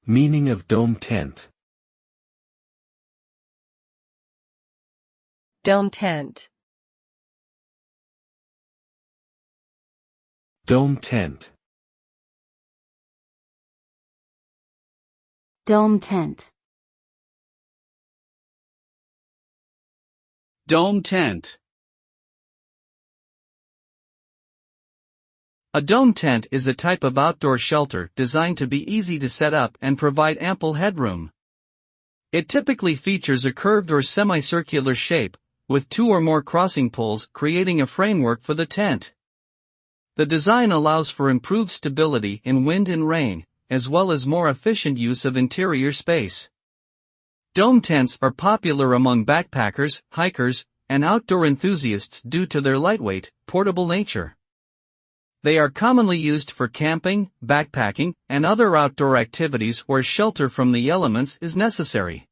Meaning of dome tent. Dome tent. Dome tent. Dome tent. Dome tent. A dome tent is a type of outdoor shelter designed to be easy to set up and provide ample headroom. It typically features a curved or semicircular shape, with two or more crossing poles creating a framework for the tent. The design allows for improved stability in wind and rain, as well as more efficient use of interior space. Dome tents are popular among backpackers, hikers, and outdoor enthusiasts due to their lightweight, portable nature. They are commonly used for camping, backpacking, and other outdoor activities where shelter from the elements is necessary.